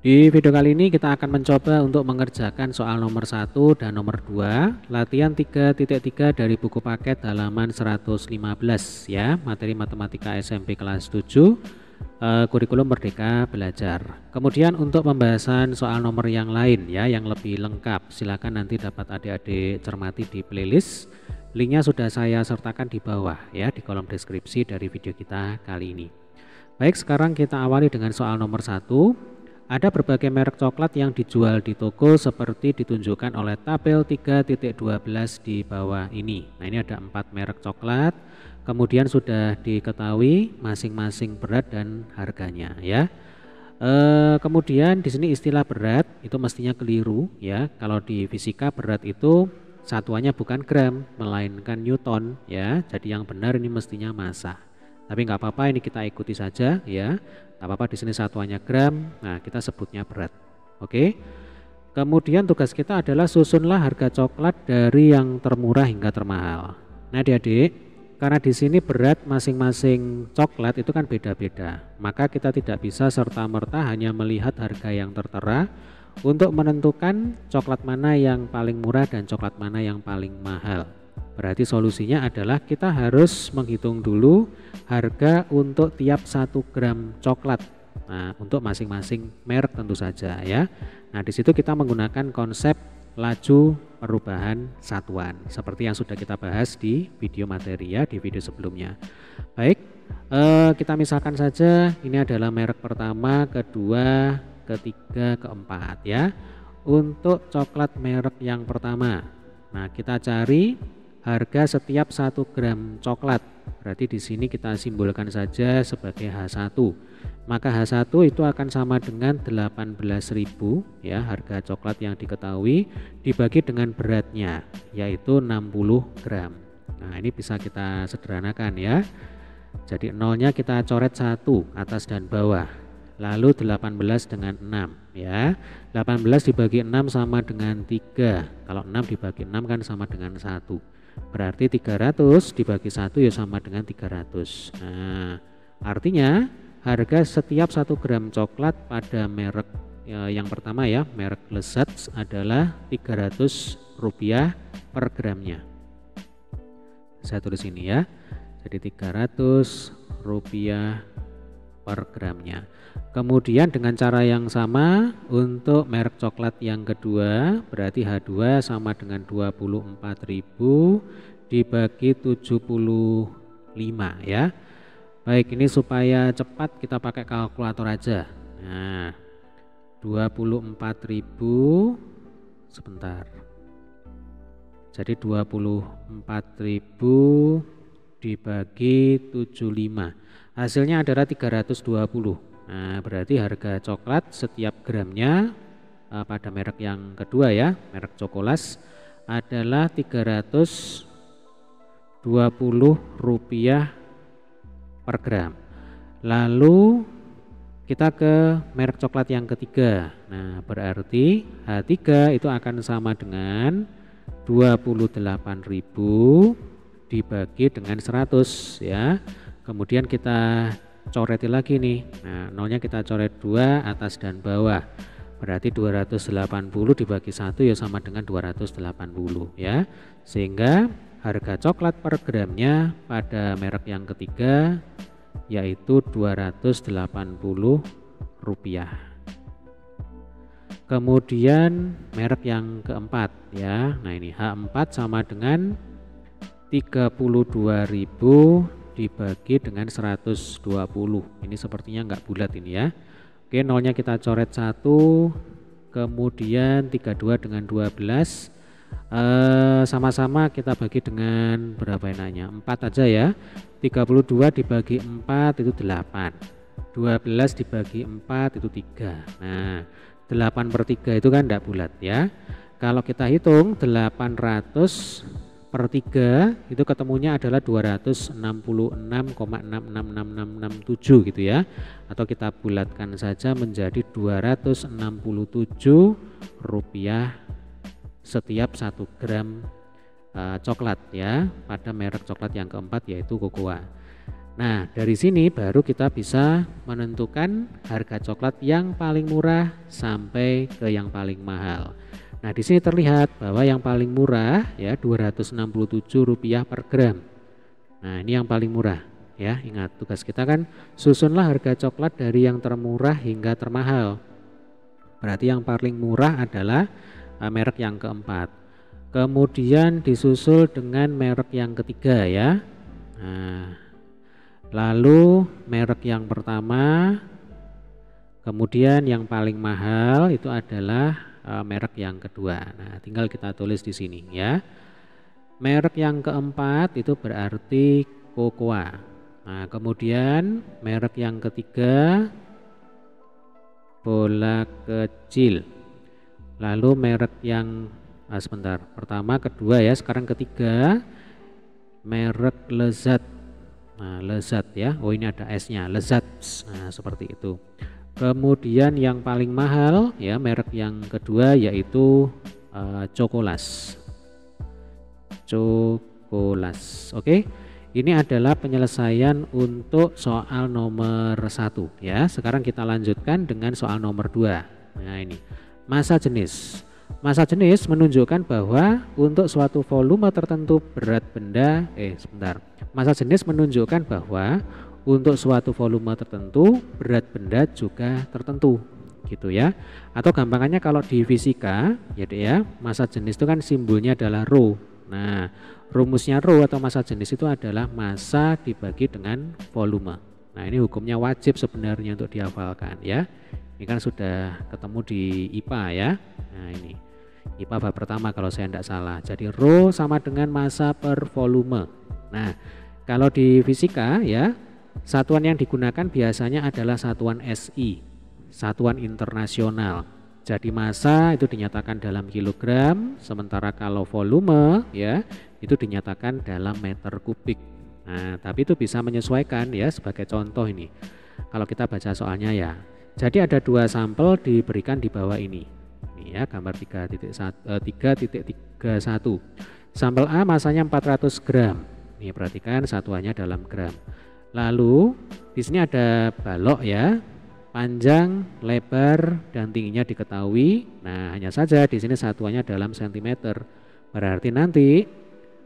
Di video kali ini kita akan mencoba untuk mengerjakan soal nomor 1 dan nomor 2 latihan 3.3 dari buku paket halaman 115 ya, materi matematika SMP kelas 7 kurikulum Merdeka Belajar. Kemudian untuk pembahasan soal nomor yang lain ya, yang lebih lengkap, silakan nanti dapat adik-adik cermati di playlist. Linknya sudah saya sertakan di bawah ya, di kolom deskripsi dari video kita kali ini. Baik, sekarang kita awali dengan soal nomor 1. Ada berbagai merek coklat yang dijual di toko seperti ditunjukkan oleh tabel 3.12 di bawah ini. Nah, ini ada 4 merek coklat. Kemudian sudah diketahui masing-masing berat dan harganya ya. Kemudian di sini istilah berat itu mestinya keliru ya. Kalau di fisika berat itu satuannya bukan gram melainkan newton ya. Jadi yang benar ini mestinya massa. Tapi nggak apa-apa, ini kita ikuti saja ya. Nggak apa-apa, di sini satuannya gram. Nah, kita sebutnya berat. Oke. Kemudian tugas kita adalah susunlah harga coklat dari yang termurah hingga termahal. Nah, adik-adik, karena di sini berat masing-masing coklat itu kan beda-beda. Maka kita tidak bisa serta-merta hanya melihat harga yang tertera untuk menentukan coklat mana yang paling murah dan coklat mana yang paling mahal. Berarti solusinya adalah kita harus menghitung dulu harga untuk tiap 1 gram coklat. Nah, untuk masing-masing merek tentu saja ya. Nah, di situ kita menggunakan konsep laju perubahan satuan seperti yang sudah kita bahas di video materi ya, di video sebelumnya. Baik, kita misalkan saja ini adalah merek pertama, kedua, ketiga, keempat ya. Untuk coklat merek yang pertama, nah kita cari harga setiap 1 gram coklat. Berarti di sini kita simbolkan saja sebagai H1. Maka H1 itu akan sama dengan 18.000 ya, harga coklat yang diketahui dibagi dengan beratnya yaitu 60 gram. Nah, ini bisa kita sederhanakan ya. Jadi nolnya kita coret 1 atas dan bawah. Lalu 18 dengan 6 ya. 18 dibagi 6 sama dengan 3. Kalau 6 dibagi 6 kan sama dengan 1. Berarti 300 dibagi 1 ya sama dengan 300. Nah, artinya harga setiap 1 gram coklat pada merek yang pertama ya, merek Lezat adalah Rp300 per gramnya. Saya tulis ini ya. Jadi Rp300 per gramnya. Kemudian dengan cara yang sama untuk merek coklat yang kedua, berarti H2 sama dengan 24.000 dibagi 75 ya. Baik, ini supaya cepat kita pakai kalkulator aja. Nah, 24.000 sebentar. Jadi 24.000 dibagi 75. Hasilnya adalah 320. Nah, berarti harga coklat setiap gramnya pada merek yang kedua ya, merek Cokolas adalah Rp320 per gram. Lalu kita ke merek coklat yang ketiga. Nah, berarti H3 itu akan sama dengan 28.000 dibagi dengan 100 ya. Kemudian kita coreti lagi nih. Nah, nolnya kita coret 2 atas dan bawah. Berarti 280 dibagi 1 ya sama dengan 280 ya. Sehingga harga coklat per gramnya pada merek yang ketiga yaitu Rp280. Kemudian merek yang keempat ya. Nah, ini H4 sama dengan 32.000 dibagi dengan 120. Ini sepertinya enggak bulat ini ya. Oke, nolnya kita coret 1. Kemudian 32 dengan 12 sama-sama kita bagi dengan berapa enaknya? 4 aja ya. 32 dibagi 4 itu 8. 12 dibagi 4 itu 3. Nah, 8/3 itu kan enggak bulat ya. Kalau kita hitung 800 per 3 itu ketemunya adalah 266,666667 gitu ya. Atau kita bulatkan saja menjadi Rp267 setiap 1 gram coklat ya pada merek coklat yang keempat yaitu Cocoa. Nah, dari sini baru kita bisa menentukan harga coklat yang paling murah sampai ke yang paling mahal. Nah, di sini terlihat bahwa yang paling murah ya Rp267 per gram. Nah, ini yang paling murah ya. Ingat, tugas kita kan susunlah harga coklat dari yang termurah hingga termahal. Berarti yang paling murah adalah merek yang keempat. Kemudian disusul dengan merek yang ketiga ya. Nah, lalu merek yang pertama, kemudian yang paling mahal itu adalah merek yang kedua. Nah, tinggal kita tulis di sini ya. Merek yang keempat itu berarti Cocoa. Nah, kemudian merek yang ketiga bola kecil. Lalu merek yang sebentar, pertama, kedua ya, sekarang ketiga merek Lezat. Nah, Lezat ya. Oh, ini ada S-nya, Lezat. Nah, seperti itu. Kemudian yang paling mahal ya, merek yang kedua yaitu Cokolas. Cokolas. Oke. Ini adalah penyelesaian untuk soal nomor 1 ya. Sekarang kita lanjutkan dengan soal nomor 2. Nah, ini. Massa jenis. Massa jenis menunjukkan bahwa untuk suatu volume tertentu berat benda Massa jenis menunjukkan bahwa untuk suatu volume tertentu berat benda juga tertentu gitu ya. Atau gampangannya kalau di fisika ya, massa jenis itu kan simbolnya adalah rho. Nah, rumusnya rho atau massa jenis itu adalah massa dibagi dengan volume. Nah, ini hukumnya wajib sebenarnya untuk dihafalkan ya. Ini kan sudah ketemu di IPA ya. Nah, ini IPA bab pertama kalau saya tidak salah. Jadi rho sama dengan massa per volume. Nah, kalau di fisika ya, satuan yang digunakan biasanya adalah satuan SI, satuan internasional. Jadi massa itu dinyatakan dalam kilogram, sementara kalau volume ya itu dinyatakan dalam meter kubik. Nah, tapi itu bisa menyesuaikan ya, sebagai contoh ini. Kalau kita baca soalnya ya. Jadi ada 2 sampel diberikan di bawah ini. Ini ya, gambar 3.31. Sampel A masanya 400 gram. Nih, perhatikan satuannya dalam gram. Lalu di sini ada balok ya. Panjang, lebar, dan tingginya diketahui. Nah, hanya saja di sini satuannya dalam sentimeter. Berarti nanti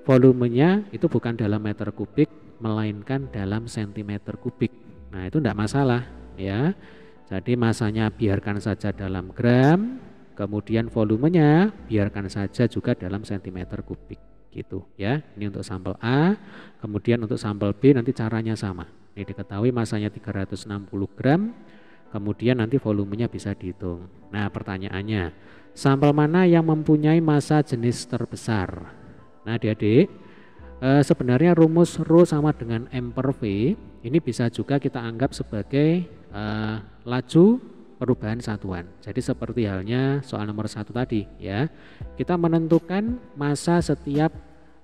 volumenya itu bukan dalam meter kubik, melainkan dalam sentimeter kubik. Nah, itu tidak masalah ya. Jadi massanya biarkan saja dalam gram, kemudian volumenya biarkan saja juga dalam sentimeter kubik gitu ya. Ini untuk sampel A, kemudian untuk sampel B nanti caranya sama. Ini diketahui massanya 360 gram. Kemudian nanti volumenya bisa dihitung. Nah, pertanyaannya, sampel mana yang mempunyai massa jenis terbesar? Nah, adik-adik, sebenarnya rumus rho sama dengan M per V ini bisa juga kita anggap sebagai laju perubahan satuan. Jadi seperti halnya soal nomor 1 tadi ya. Kita menentukan massa setiap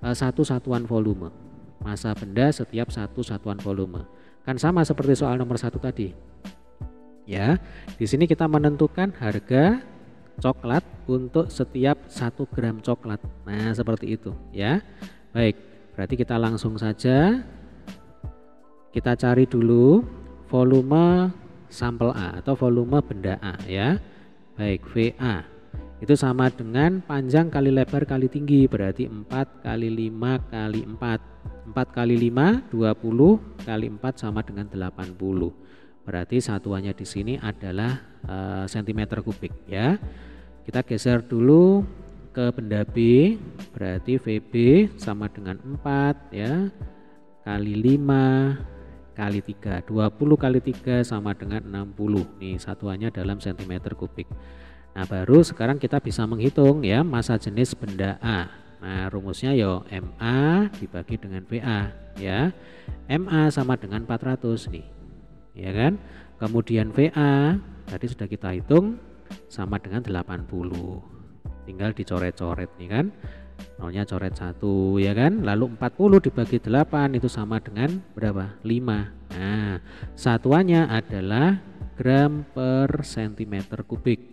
satu satuan volume. Massa benda setiap satu satuan volume. Kan sama seperti soal nomor 1 tadi. Ya, di sini kita menentukan harga coklat untuk setiap 1 gram coklat. Nah, seperti itu ya. Baik, berarti kita langsung saja kita cari dulu volume sampel A atau volume benda A ya. Baik, VA itu sama dengan panjang kali lebar kali tinggi, berarti 4 kali 5 kali 4. 4 kali 5 20 kali 4 sama dengan 80. Berarti satuannya di sini adalah sentimeter kubik ya. Kita geser dulu ke benda B, berarti VB sama dengan 4 ya kali 5 kali 3, 20 kali 3 sama dengan 60. Nih satuannya dalam sentimeter kubik. Nah, baru sekarang kita bisa menghitung ya massa jenis benda A. Nah, rumusnya yo MA dibagi dengan VA ya. MA sama dengan 400 nih. Ya kan? Kemudian VA tadi sudah kita hitung sama dengan 80. Tinggal dicoret-coret nih kan. Nolnya coret 1 ya kan. Lalu 40 dibagi 8 itu sama dengan berapa? 5. Nah, satuannya adalah gram per sentimeter kubik.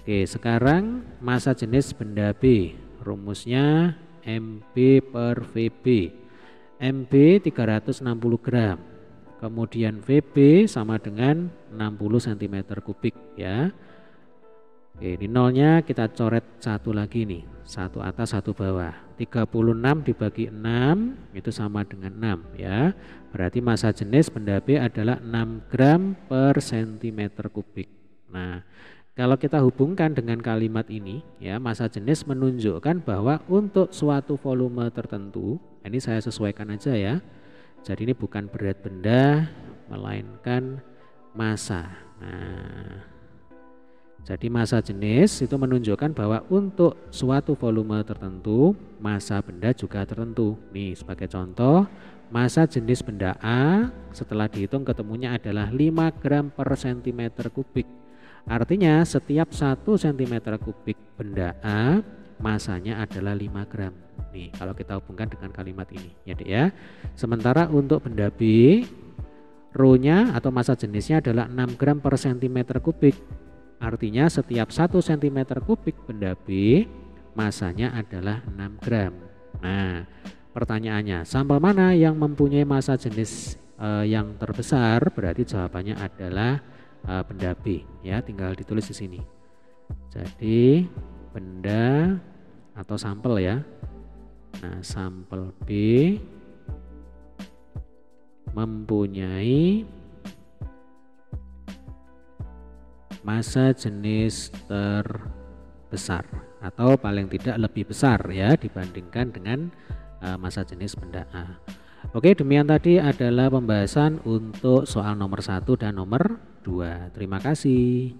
Oke, sekarang massa jenis benda B. Rumusnya MB per VB. MB 360 gram. Kemudian VB sama dengan 60 cm kubik ya. Oke, ini nolnya kita coret satu lagi nih, satu atas satu bawah. 36 dibagi 6 itu sama dengan 6 ya. Berarti massa jenis benda B adalah 6 gram per cm kubik. Nah, kalau kita hubungkan dengan kalimat ini ya, massa jenis menunjukkan bahwa untuk suatu volume tertentu, ini saya sesuaikan aja ya. Jadi ini bukan berat benda melainkan massa. Nah, jadi massa jenis itu menunjukkan bahwa untuk suatu volume tertentu, massa benda juga tertentu. Nih sebagai contoh, massa jenis benda A setelah dihitung ketemunya adalah 5 gram per cm kubik. Artinya setiap 1 cm kubik benda A, massanya adalah 5 gram. Nih kalau kita hubungkan dengan kalimat ini ya Dek ya. Sementara untuk benda B, ρ-nya atau massa jenisnya adalah 6 gram per cm kubik. Artinya setiap 1 cm kubik benda B masanya adalah 6 gram. Nah, pertanyaannya, sampel mana yang mempunyai massa jenis yang terbesar? Berarti jawabannya adalah benda B ya, tinggal ditulis di sini. Jadi benda atau sampel ya. Nah, sampel B mempunyai massa jenis terbesar atau paling tidak lebih besar ya dibandingkan dengan massa jenis benda A. Oke, demikian tadi adalah pembahasan untuk soal nomor 1 dan nomor 2. Terima kasih.